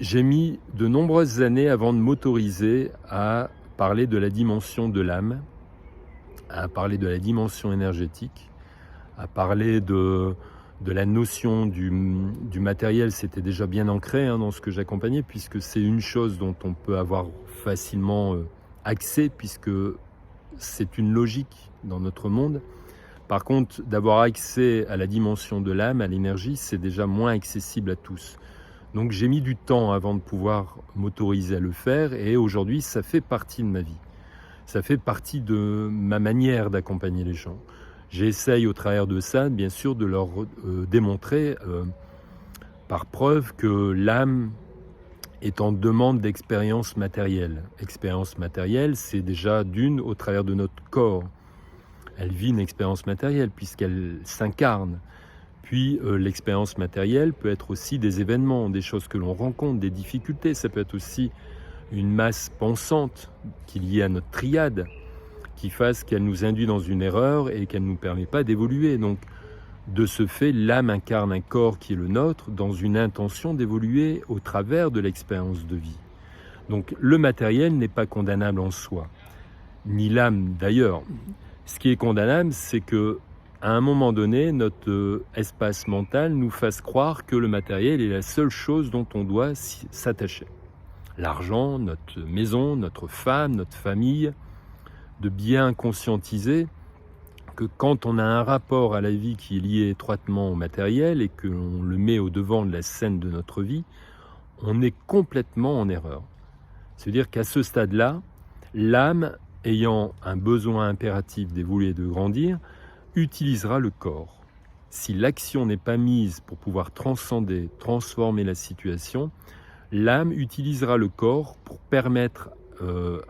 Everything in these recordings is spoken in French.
J'ai mis de nombreuses années avant de m'autoriser à parler de la dimension de l'âme, à parler de la dimension énergétique, à parler de la notion du matériel. C'était déjà bien ancré dans ce que j'accompagnais, puisque c'est une chose dont on peut avoir facilement accès, puisque c'est une logique dans notre monde. Par contre, d'avoir accès à la dimension de l'âme, à l'énergie, c'est déjà moins accessible à tous. Donc j'ai mis du temps avant de pouvoir m'autoriser à le faire, et aujourd'hui ça fait partie de ma vie. Ça fait partie de ma manière d'accompagner les gens. J'essaye au travers de ça, bien sûr, de leur démontrer par preuve que l'âme est en demande d'expérience matérielle. Expérience matérielle, c'est déjà d'une au travers de notre corps. Elle vit une expérience matérielle puisqu'elle s'incarne. Puis l'expérience matérielle peut être aussi des événements, des choses que l'on rencontre, des difficultés. Ça peut être aussi une masse pensante qui est liée à notre triade, qui fasse qu'elle nous induit dans une erreur et qu'elle ne nous permet pas d'évoluer. Donc, de ce fait, l'âme incarne un corps qui est le nôtre dans une intention d'évoluer au travers de l'expérience de vie. Donc, le matériel n'est pas condamnable en soi, ni l'âme d'ailleurs. Ce qui est condamnable, c'est que à un moment donné, notre espace mental nous fasse croire que le matériel est la seule chose dont on doit s'attacher. L'argent, notre maison, notre femme, notre famille, de bien conscientiser que quand on a un rapport à la vie qui est lié étroitement au matériel et que l'on le met au devant de la scène de notre vie, on est complètement en erreur. C'est-à-dire qu'à ce stade-là, l'âme, ayant un besoin impératif d'évoluer et de grandir, utilisera le corps. Si l'action n'est pas mise pour pouvoir transcender, transformer la situation, l'âme utilisera le corps pour permettre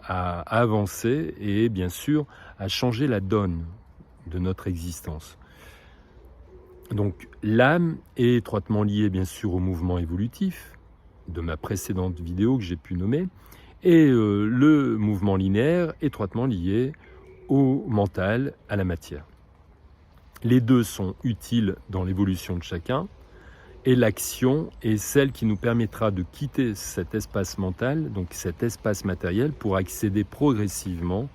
à avancer et bien sûr à changer la donne de notre existence. Donc l'âme est étroitement liée bien sûr au mouvement évolutif de ma précédente vidéo que j'ai pu nommer, et le mouvement linéaire étroitement lié au mental, à la matière. Les deux sont utiles dans l'évolution de chacun, et l'action est celle qui nous permettra de quitter cet espace mental, donc cet espace matériel, pour accéder progressivement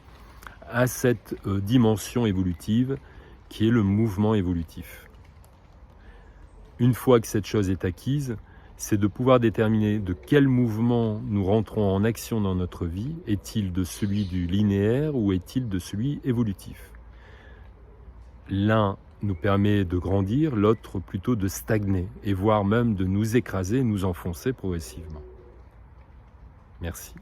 à cette dimension évolutive qui est le mouvement évolutif. Une fois que cette chose est acquise, c'est de pouvoir déterminer de quel mouvement nous rentrons en action dans notre vie. Est-il de celui du linéaire ou est-il de celui évolutif ? L'un nous permet de grandir, l'autre plutôt de stagner, et voire même de nous écraser, nous enfoncer progressivement. Merci.